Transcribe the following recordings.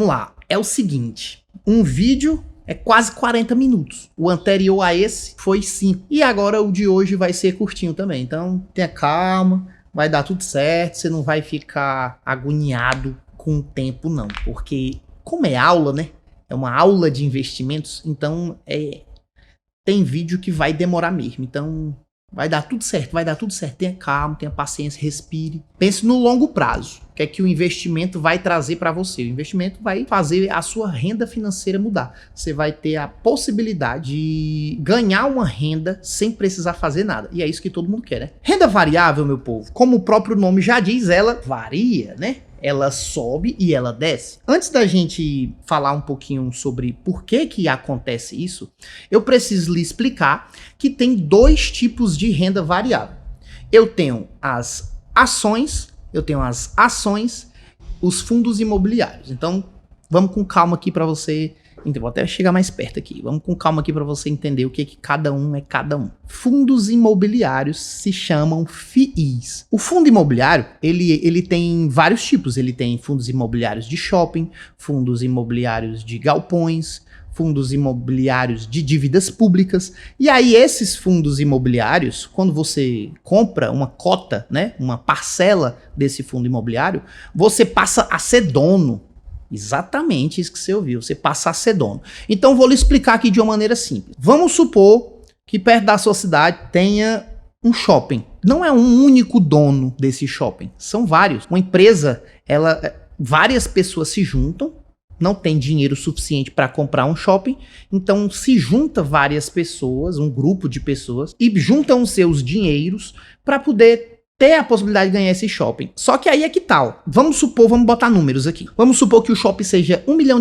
vamos lá. É o seguinte, um vídeo é quase 40 minutos. O anterior a esse foi 5. E agora o de hoje vai ser curtinho também. Então tenha calma, vai dar tudo certo. Você não vai ficar agoniado com o tempo não. Porque como é aula, né? É uma aula de investimentos. Então tem vídeo que vai demorar mesmo. Então vai dar tudo certo, vai dar tudo certo. Tenha calma, tenha paciência, respire. Pense no longo prazo. O que é que o investimento vai trazer para você? O investimento vai fazer a sua renda financeira mudar. Você vai ter a possibilidade de ganhar uma renda sem precisar fazer nada. E é isso que todo mundo quer, né? Renda variável, meu povo, como o próprio nome já diz, ela varia, né? Ela sobe e ela desce. Antes da gente falar um pouquinho sobre por que acontece isso, eu preciso lhe explicar que tem dois tipos de renda variável. Eu tenho as ações, os fundos imobiliários. Então, vamos com calma aqui para você. Então, vou até chegar mais perto aqui. Vamos com calma aqui para você entender o que cada um é cada um. Fundos imobiliários se chamam FIIs. O fundo imobiliário, ele tem vários tipos. Ele tem fundos imobiliários de shopping, fundos imobiliários de galpões, fundos imobiliários de dívidas públicas. E aí esses fundos imobiliários, quando você compra uma cota, né, uma parcela desse fundo imobiliário, você passa a ser dono. Exatamente isso que você ouviu, você passa a ser dono. Então vou lhe explicar aqui de uma maneira simples. Vamos supor que perto da sua cidade tenha um shopping. Não é um único dono desse shopping, são vários. Uma empresa, várias pessoas se juntam, não tem dinheiro suficiente para comprar um shopping, então se junta várias pessoas, um grupo de pessoas, e juntam os seus dinheiros para poder ter a possibilidade de ganhar esse shopping. Só que aí é que tal? Vamos botar números aqui. Vamos supor que o shopping seja R$1 milhão.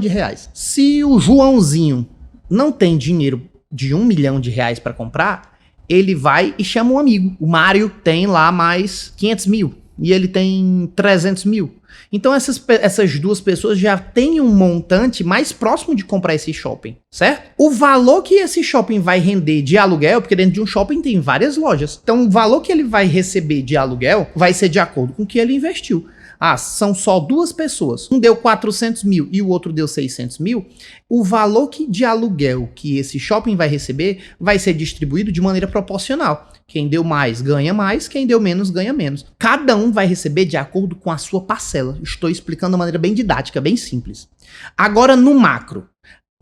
Se o Joãozinho não tem dinheiro de R$1 milhão para comprar, ele vai e chama um amigo. O Mário tem lá mais 500 mil e ele tem 300 mil. Então essas duas pessoas já têm um montante mais próximo de comprar esse shopping, certo? O valor que esse shopping vai render de aluguel, porque dentro de um shopping tem várias lojas, então o valor que ele vai receber de aluguel vai ser de acordo com o que ele investiu. Ah, são só duas pessoas, um deu 400 mil e o outro deu 600 mil, o valor de aluguel que esse shopping vai receber vai ser distribuído de maneira proporcional. Quem deu mais ganha mais, quem deu menos ganha menos. Cada um vai receber de acordo com a sua parcela. Estou explicando de uma maneira bem didática, bem simples. Agora no macro,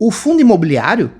o fundo imobiliário,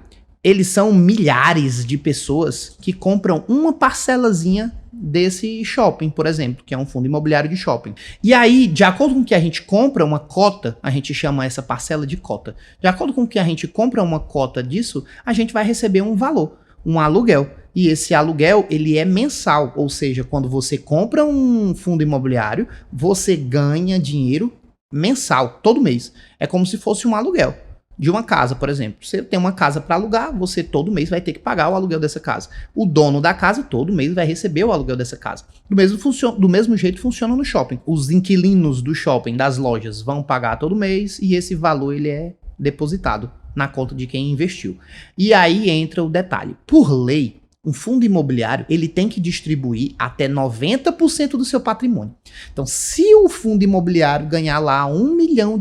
eles são milhares de pessoas que compram uma parcelazinha desse shopping, por exemplo, que é um fundo imobiliário de shopping. E aí, de acordo com que a gente compra uma cota, a gente chama essa parcela de cota. De acordo com que a gente compra uma cota disso, a gente vai receber um valor, um aluguel. E esse aluguel, ele é mensal, ou seja, quando você compra um fundo imobiliário, você ganha dinheiro mensal, todo mês. É como se fosse um aluguel de uma casa, por exemplo. Você tem uma casa para alugar, você todo mês vai ter que pagar o aluguel dessa casa. O dono da casa todo mês vai receber o aluguel dessa casa. Do mesmo jeito funciona no shopping. Os inquilinos do shopping, das lojas, vão pagar todo mês e esse valor ele é depositado na conta de quem investiu. E aí entra o detalhe. Por lei, um fundo imobiliário, ele tem que distribuir até 90% do seu patrimônio. Então, se o fundo imobiliário ganhar lá R$1 milhão,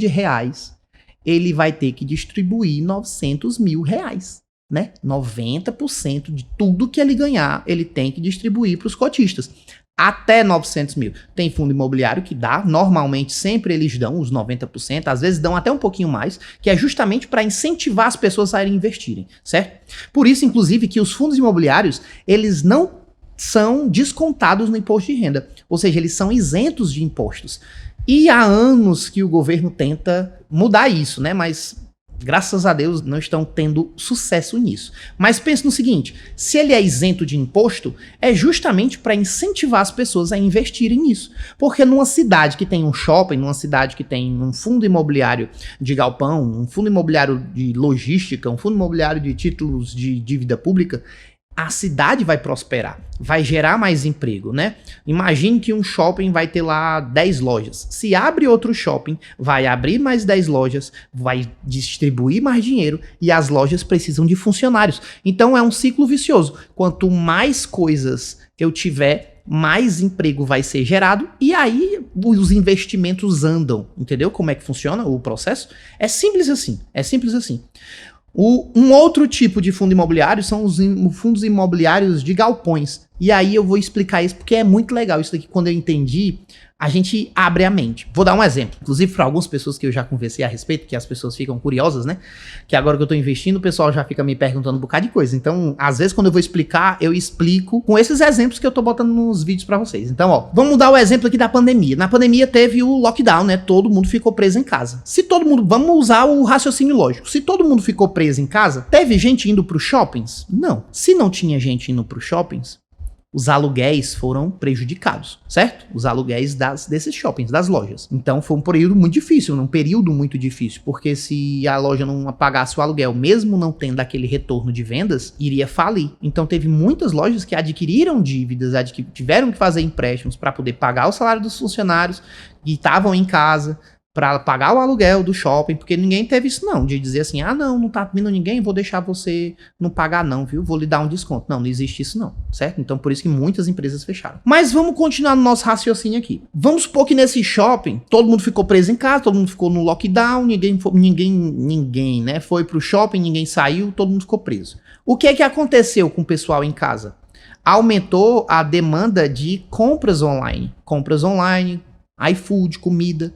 ele vai ter que distribuir R$900 mil, né? 90% de tudo que ele ganhar, ele tem que distribuir para os cotistas. Até 900 mil. Tem fundo imobiliário que dá, normalmente sempre eles dão os 90%, às vezes dão até um pouquinho mais, que é justamente para incentivar as pessoas a irem investirem, certo? Por isso, inclusive, que os fundos imobiliários, eles não são descontados no imposto de renda, ou seja, eles são isentos de impostos. E há anos que o governo tenta mudar isso, né? Mas graças a Deus não estão tendo sucesso nisso. Mas pense no seguinte, se ele é isento de imposto, é justamente para incentivar as pessoas a investirem nisso. Porque numa cidade que tem um shopping, numa cidade que tem um fundo imobiliário de galpão, um fundo imobiliário de logística, um fundo imobiliário de títulos de dívida pública, a cidade vai prosperar, vai gerar mais emprego, né? Imagine que um shopping vai ter lá 10 lojas. Se abre outro shopping, vai abrir mais 10 lojas, vai distribuir mais dinheiro e as lojas precisam de funcionários. Então é um ciclo vicioso. Quanto mais coisas eu tiver, mais emprego vai ser gerado e aí os investimentos andam. Entendeu como é que funciona o processo? É simples assim. É simples assim. Um outro tipo de fundo imobiliário são os fundos imobiliários de galpões. E aí eu vou explicar isso porque é muito legal. Isso daqui, quando eu entendi, a gente abre a mente. Vou dar um exemplo. Inclusive, para algumas pessoas que eu já conversei a respeito, que as pessoas ficam curiosas, né? Que agora que eu tô investindo, o pessoal já fica me perguntando um bocado de coisa. Então, às vezes, quando eu vou explicar, eu explico com esses exemplos que eu tô botando nos vídeos para vocês. Então, ó, vamos dar o exemplo aqui da pandemia. Na pandemia teve o lockdown, né? Todo mundo ficou preso em casa. Se todo mundo... Vamos usar o raciocínio lógico. Se todo mundo ficou preso em casa, teve gente indo pros shoppings? Não. Se não tinha gente indo pros shoppings, os aluguéis foram prejudicados, certo? Os aluguéis desses shoppings, das lojas. Então foi um período muito difícil, porque se a loja não pagasse o aluguel, mesmo não tendo aquele retorno de vendas, iria falir. Então teve muitas lojas que adquiriram dívidas, tiveram que fazer empréstimos para poder pagar o salário dos funcionários que estavam em casa, para pagar o aluguel do shopping, porque ninguém teve isso não, de dizer assim, não tá vindo ninguém, vou deixar você não pagar não, viu? Vou lhe dar um desconto. Não existe isso não, certo? Então por isso que muitas empresas fecharam. Mas vamos continuar no nosso raciocínio aqui. Vamos supor que nesse shopping, todo mundo ficou preso em casa, todo mundo ficou no lockdown, ninguém, né, foi pro shopping, ninguém saiu, todo mundo ficou preso. O que é que aconteceu com o pessoal em casa? Aumentou a demanda de compras online, iFood, comida.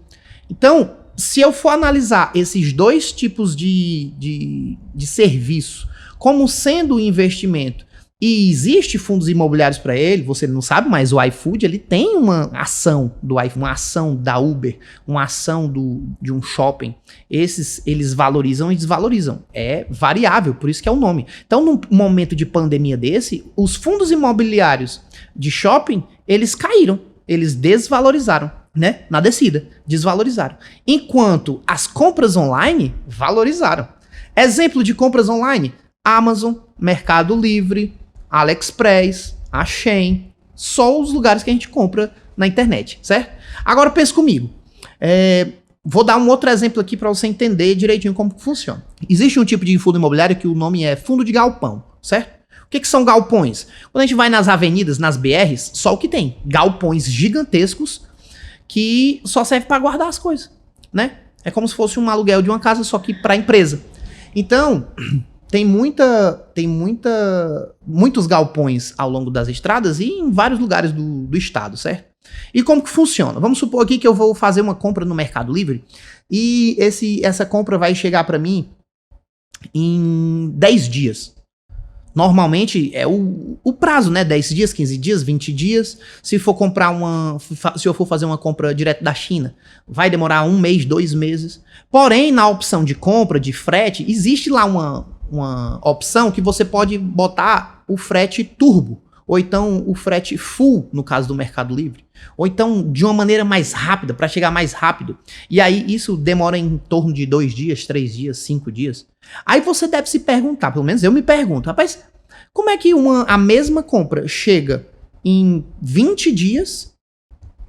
Então, se eu for analisar esses dois tipos de serviço como sendo um investimento e existe fundos imobiliários para ele, você não sabe, mas o iFood ele tem uma ação do iFood, uma ação da Uber, uma ação de um shopping. Eles valorizam e desvalorizam. É variável, por isso que é o nome. Então, num momento de pandemia desse, os fundos imobiliários de shopping, eles caíram, eles desvalorizaram. Né? Na descida, desvalorizaram. Enquanto as compras online valorizaram. Exemplo de compras online: Amazon, Mercado Livre, AliExpress, a Shein, só os lugares que a gente compra na internet, certo? Agora pense comigo. Vou dar um outro exemplo aqui para você entender direitinho como funciona. Existe um tipo de fundo imobiliário que o nome é fundo de galpão, certo? O que são galpões? Quando a gente vai nas avenidas, nas BRs, só o que tem? Galpões gigantescos que só serve para guardar as coisas, né? É como se fosse um aluguel de uma casa, só que para empresa. Então, tem muitos galpões ao longo das estradas e em vários lugares do estado, certo? E como que funciona? Vamos supor aqui que eu vou fazer uma compra no Mercado Livre e essa compra vai chegar para mim em 10 dias. Normalmente é o prazo, né? 10 dias, 15 dias, 20 dias. Se eu for fazer uma compra direto da China, vai demorar 1 mês, 2 meses. Porém, na opção de compra, de frete, existe lá uma opção que você pode botar o frete turbo. Ou então o frete full, no caso do Mercado Livre. Ou então de uma maneira mais rápida, para chegar mais rápido. E aí isso demora em torno de 2 dias, 3 dias, 5 dias. Aí você deve se perguntar, pelo menos eu me pergunto, rapaz, como é que a mesma compra chega em 20 dias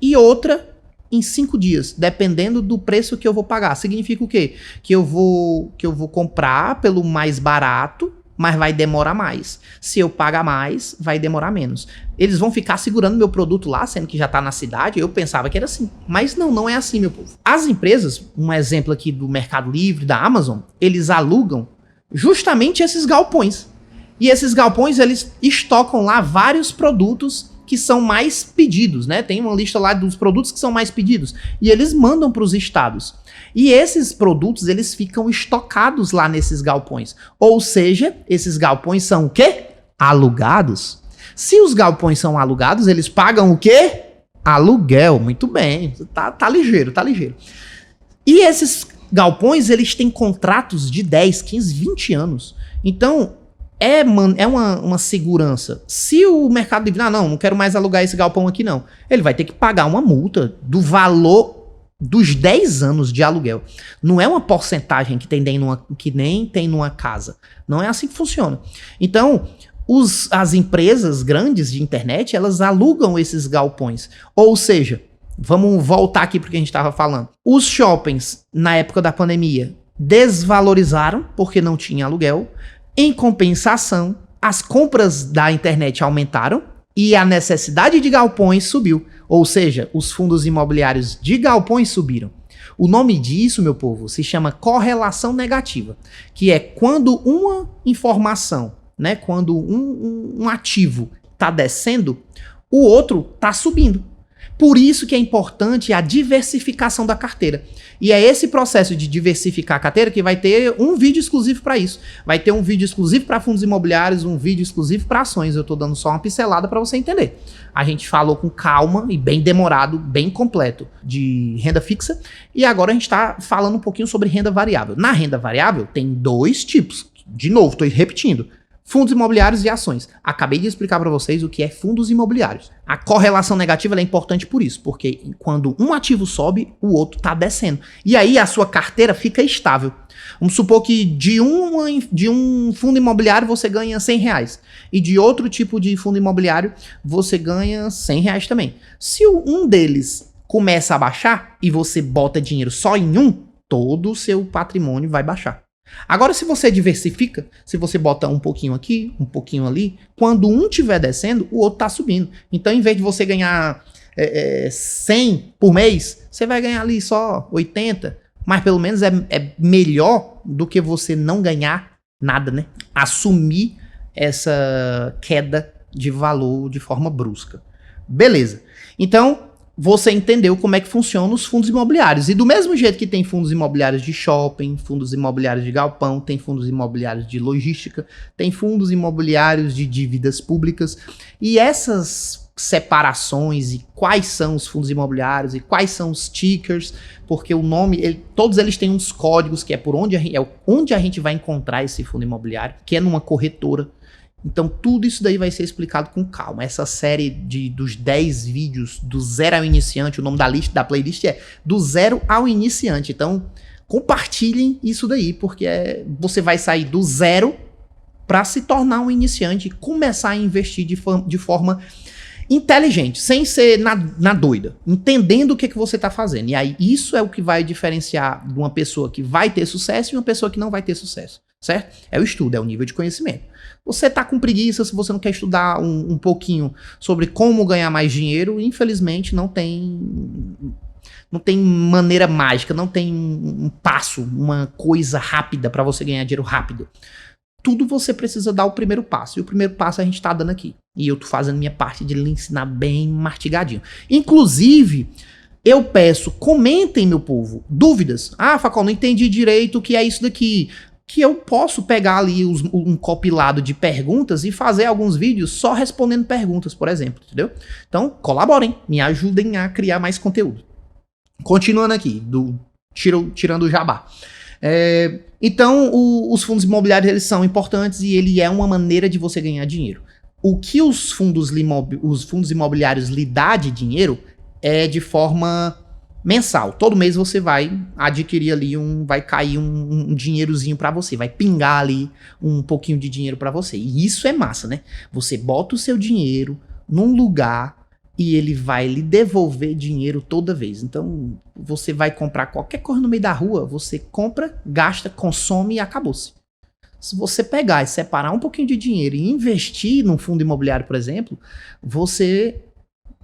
e outra em 5 dias, dependendo do preço que eu vou pagar? Significa o quê? Que eu vou comprar pelo mais barato, mas vai demorar mais. Se eu pagar mais, vai demorar menos. Eles vão ficar segurando meu produto lá, sendo que já tá na cidade. Eu pensava que era assim. Mas não é assim, meu povo. As empresas, um exemplo aqui do Mercado Livre, da Amazon, eles alugam justamente esses galpões. E esses galpões, eles estocam lá vários produtos que são mais pedidos, né? Tem uma lista lá dos produtos que são mais pedidos. E eles mandam para os estados. E esses produtos, eles ficam estocados lá nesses galpões. Ou seja, esses galpões são o quê? Alugados. Se os galpões são alugados, eles pagam o quê? Aluguel. Muito bem. Tá ligeiro. E esses galpões, eles têm contratos de 10, 15, 20 anos. Então, é uma segurança. Se o Mercado Livre, não quero mais alugar esse galpão aqui não, ele vai ter que pagar uma multa do valor dos 10 anos de aluguel. Não é uma porcentagem que nem tem numa casa. Não é assim que funciona. Então, as empresas grandes de internet, elas alugam esses galpões. Ou seja, vamos voltar aqui para o que a gente estava falando. Os shoppings, na época da pandemia, desvalorizaram porque não tinha aluguel. Em compensação, as compras da internet aumentaram, e a necessidade de galpões subiu. Ou seja, os fundos imobiliários de galpões subiram. O nome disso, meu povo, se chama correlação negativa, que é quando uma informação, né, quando um ativo está descendo, o outro está subindo. Por isso que é importante a diversificação da carteira. E é esse processo de diversificar a carteira que vai ter um vídeo exclusivo para isso. Vai ter um vídeo exclusivo para fundos imobiliários, um vídeo exclusivo para ações. Eu estou dando só uma pincelada para você entender. A gente falou com calma e bem demorado, bem completo de renda fixa. E agora a gente está falando um pouquinho sobre renda variável. Na renda variável tem dois tipos. De novo, estou repetindo. Fundos imobiliários e ações. Acabei de explicar para vocês o que é fundos imobiliários. A correlação negativa é importante por isso, porque quando um ativo sobe, o outro está descendo. E aí a sua carteira fica estável. Vamos supor que de um fundo imobiliário você ganha R$100 e de outro tipo de fundo imobiliário você ganha R$100 também. Se um deles começa a baixar e você bota dinheiro só em um, todo o seu patrimônio vai baixar. Agora, se você diversifica, se você bota um pouquinho aqui, um pouquinho ali, quando um estiver descendo, o outro está subindo. Então, em vez de você ganhar 100 por mês, você vai ganhar ali só 80, mas pelo menos é melhor do que você não ganhar nada, né? Assumir essa queda de valor de forma brusca. Beleza. Então, você entendeu como é que funcionam os fundos imobiliários. E do mesmo jeito que tem fundos imobiliários de shopping, fundos imobiliários de galpão, tem fundos imobiliários de logística, tem fundos imobiliários de dívidas públicas. E essas separações e quais são os fundos imobiliários e quais são os tickers, porque o nome, todos eles têm uns códigos que é por onde a gente vai encontrar esse fundo imobiliário, que é numa corretora. Então, tudo isso daí vai ser explicado com calma. Essa série dos 10 vídeos do zero ao iniciante, o nome da playlist é do zero ao iniciante. Então, compartilhem isso daí, porque você vai sair do zero para se tornar um iniciante e começar a investir de forma inteligente, sem ser na doida, entendendo o que você está fazendo. E aí, isso é o que vai diferenciar de uma pessoa que vai ter sucesso e uma pessoa que não vai ter sucesso, certo? É o estudo, é o nível de conhecimento. Você tá com preguiça, se você não quer estudar um pouquinho sobre como ganhar mais dinheiro, infelizmente não tem maneira mágica, não tem um passo, uma coisa rápida para você ganhar dinheiro rápido. Tudo você precisa dar o primeiro passo, e o primeiro passo a gente tá dando aqui. E eu tô fazendo minha parte de lhe ensinar bem mastigadinho. Inclusive, eu peço, comentem, meu povo, dúvidas. Ah, Facol, não entendi direito o que é isso daqui. Que eu posso pegar ali um compilado de perguntas e fazer alguns vídeos só respondendo perguntas, por exemplo, entendeu? Então, colaborem, me ajudem a criar mais conteúdo. Continuando aqui, tirando o jabá. Então, os fundos imobiliários, eles são importantes e ele é uma maneira de você ganhar dinheiro. O que os fundos imobiliários lhe dão de dinheiro é de forma mensal. Todo mês você vai adquirir ali vai cair um dinheirozinho pra você, vai pingar ali um pouquinho de dinheiro pra você. E isso é massa, né? Você bota o seu dinheiro num lugar e ele vai lhe devolver dinheiro toda vez. Então, você vai comprar qualquer coisa no meio da rua, você compra, gasta, consome e acabou-se. Se você pegar e separar um pouquinho de dinheiro e investir num fundo imobiliário, por exemplo, você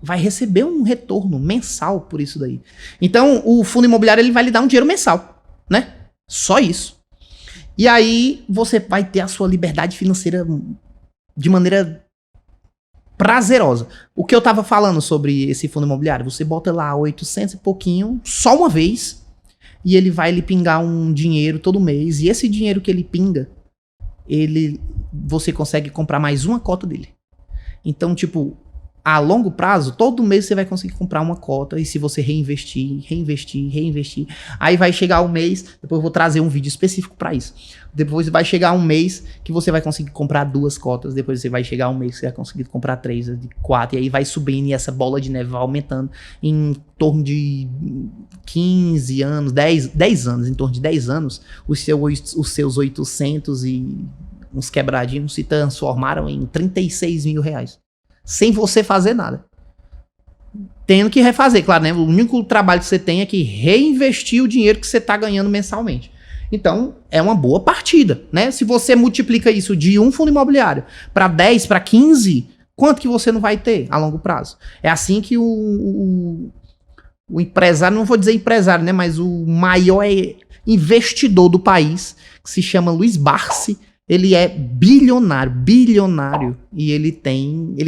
vai receber um retorno mensal por isso daí. Então, o fundo imobiliário ele vai lhe dar um dinheiro mensal, né? Só isso. E aí, você vai ter a sua liberdade financeira de maneira prazerosa. O que eu tava falando sobre esse fundo imobiliário, você bota lá 800 e pouquinho, só uma vez, e ele vai lhe pingar um dinheiro todo mês, e esse dinheiro que ele pinga, você consegue comprar mais uma cota dele. Então, tipo, a longo prazo, todo mês você vai conseguir comprar uma cota, e se você reinvestir, aí vai chegar um mês, depois eu vou trazer um vídeo específico para isso. Depois vai chegar um mês que você vai conseguir comprar 2 cotas, depois você vai chegar um mês que você vai conseguir comprar 3, 4, e aí vai subindo e essa bola de neve vai aumentando em torno de 15 anos, 10 anos, em torno de 10 anos, os seus 800 e uns quebradinhos se transformaram em 36 mil reais. Sem você fazer nada. Tendo que refazer, claro, né? O único trabalho que você tem é que reinvestir o dinheiro que você está ganhando mensalmente. Então, é uma boa partida, né? Se você multiplica isso de um fundo imobiliário para 10, para 15, Quanto que você não vai ter a longo prazo? É assim que o empresário, não vou dizer empresário, né? Mas o maior investidor do país, que se chama Luiz Barsi, ele é bilionário, e ele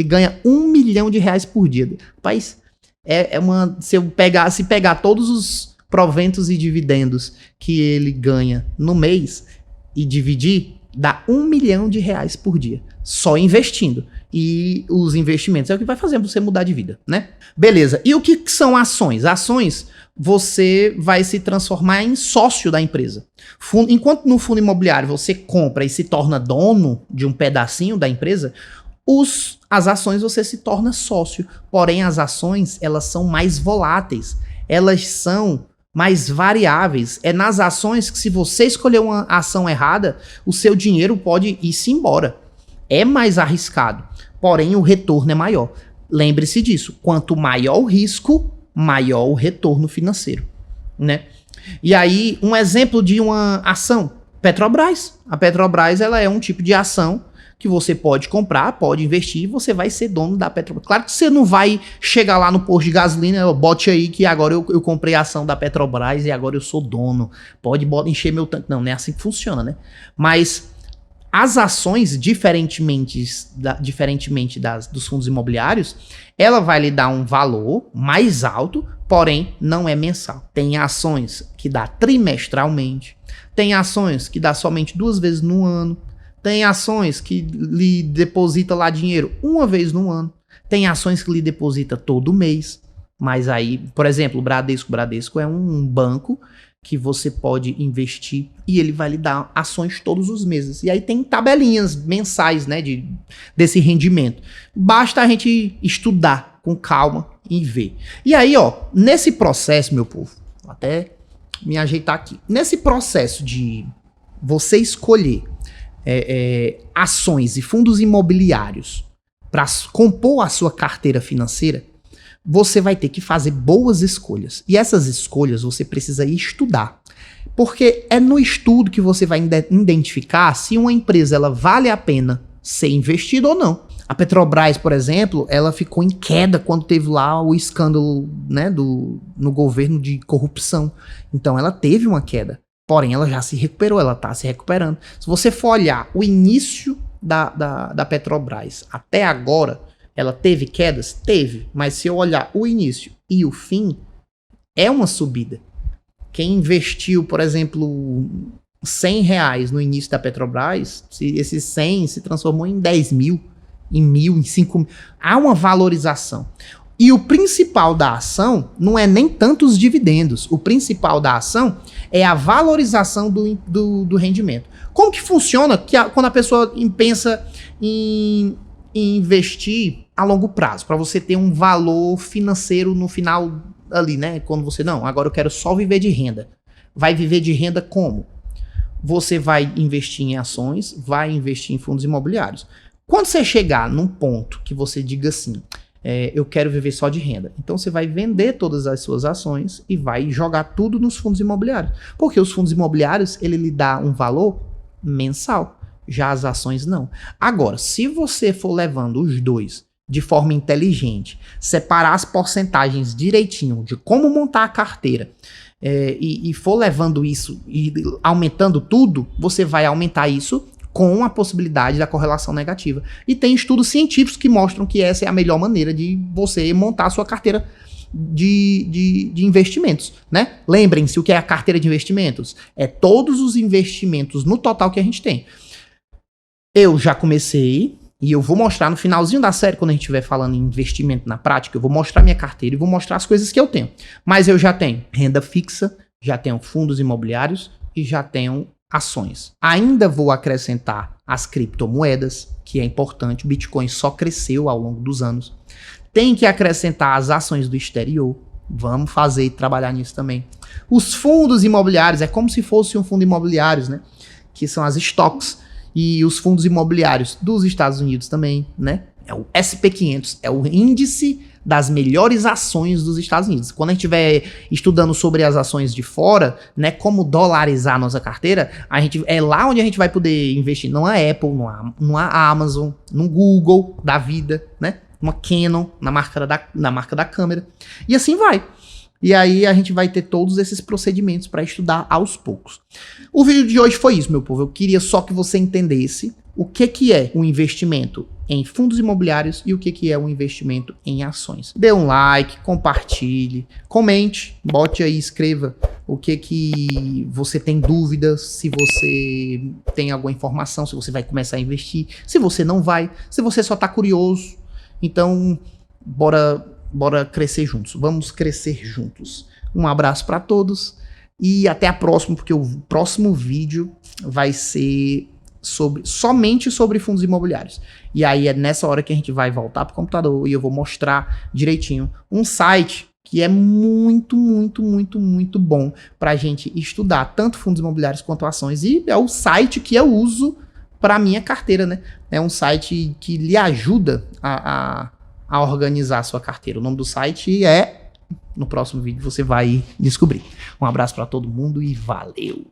ganha R$1 milhão por dia. Rapaz, se pegar todos os proventos e dividendos que ele ganha no mês e dividir, dá R$1 milhão por dia, só investindo. E os investimentos é o que vai fazer você mudar de vida, né? Beleza. E o que são ações? Ações, você vai se transformar em sócio da empresa. Enquanto no fundo imobiliário você compra e se torna dono de um pedacinho da empresa, as ações você se torna sócio. Porém, as ações, elas são mais voláteis. Elas são mais variáveis. É nas ações que, se você escolher uma ação errada, o seu dinheiro pode ir-se embora. É mais arriscado, porém o retorno é maior. Lembre-se disso, quanto maior o risco, maior o retorno financeiro, né? E aí, um exemplo de uma ação, Petrobras. A Petrobras, ela é um tipo de ação que você pode comprar, pode investir, e você vai ser dono da Petrobras. Claro que você não vai chegar lá no posto de gasolina, bote aí que agora eu comprei a ação da Petrobras e agora eu sou dono. Pode encher meu tanque. Não, não é assim que funciona, né? Mas as ações, diferentemente dos fundos imobiliários, ela vai lhe dar um valor mais alto, porém não é mensal. Tem ações que dá trimestralmente, tem ações que dá somente 2 vezes no ano, tem ações que lhe deposita lá dinheiro 1 vez no ano, tem ações que lhe deposita todo mês. Mas aí, por exemplo, o Bradesco é um banco que você pode investir e ele vai lhe dar ações todos os meses. E aí tem tabelinhas mensais, né, desse rendimento. Basta a gente estudar com calma e ver. E aí, ó, nesse processo, meu povo, vou até me ajeitar aqui. Nesse processo de você escolher ações e fundos imobiliários para compor a sua carteira financeira, você vai ter que fazer boas escolhas. E essas escolhas você precisa ir estudar. Porque é no estudo que você vai identificar se uma empresa ela vale a pena ser investida ou não. A Petrobras, por exemplo, ela ficou em queda quando teve lá o escândalo, né, no governo de corrupção. Então ela teve uma queda. Porém, ela já se recuperou, ela está se recuperando. Se você for olhar o início da Petrobras até agora, ela teve quedas? Teve. Mas se eu olhar o início e o fim, é uma subida. Quem investiu, por exemplo, R$100 no início da Petrobras, esses 100 se transformou em 10 mil, em 1.000, em 5 mil. Há uma valorização. E o principal da ação não é nem tanto os dividendos. O principal da ação é a valorização do rendimento. Como que funciona quando a pessoa pensa em investir a longo prazo, para você ter um valor financeiro no final ali, né? Quando você, não, agora eu quero só viver de renda. Vai viver de renda como? Você vai investir em ações, vai investir em fundos imobiliários. Quando você chegar num ponto que você diga assim, eu quero viver só de renda, então você vai vender todas as suas ações e vai jogar tudo nos fundos imobiliários. Porque os fundos imobiliários, ele lhe dá um valor mensal. Já as ações não. Agora, se você for levando os dois de forma inteligente, separar as porcentagens direitinho de como montar a carteira e for levando isso e aumentando tudo, você vai aumentar isso com a possibilidade da correlação negativa. E tem estudos científicos que mostram que essa é a melhor maneira de você montar a sua carteira de investimentos, né? Lembrem-se o que é a carteira de investimentos. É todos os investimentos no total que a gente tem. Eu já comecei, e eu vou mostrar no finalzinho da série, quando a gente estiver falando em investimento na prática, eu vou mostrar minha carteira e vou mostrar as coisas que eu tenho. Mas eu já tenho renda fixa, já tenho fundos imobiliários e já tenho ações. Ainda vou acrescentar as criptomoedas, que é importante, o Bitcoin só cresceu ao longo dos anos. Tem que acrescentar as ações do exterior, vamos fazer e trabalhar nisso também. Os fundos imobiliários, é como se fosse um fundo imobiliário, né? Que são as stocks. E os fundos imobiliários dos Estados Unidos também, né? É o SP500, é o índice das melhores ações dos Estados Unidos. Quando a gente estiver estudando sobre as ações de fora, né, como dolarizar a nossa carteira, é lá onde a gente vai poder investir. Não a Apple, não a Amazon, no Google da vida, né? Uma Canon, na marca da câmera. E assim vai. E aí a gente vai ter todos esses procedimentos para estudar aos poucos. O vídeo de hoje foi isso, meu povo. Eu queria só que você entendesse o que é um investimento em fundos imobiliários e o que é um investimento em ações. Dê um like, compartilhe, comente, bote aí, escreva o que você tem dúvidas, se você tem alguma informação, se você vai começar a investir, se você não vai, se você só tá curioso. Então, bora crescer juntos. Vamos crescer juntos. Um abraço para todos e até a próxima, porque o próximo vídeo vai ser somente sobre fundos imobiliários. E aí é nessa hora que a gente vai voltar pro computador e eu vou mostrar direitinho um site que é muito, muito, muito, muito bom pra gente estudar tanto fundos imobiliários quanto ações. E é o site que eu uso para minha carteira, né? É um site que lhe ajuda a organizar a sua carteira. O nome do site no próximo vídeo você vai descobrir. Um abraço para todo mundo e valeu!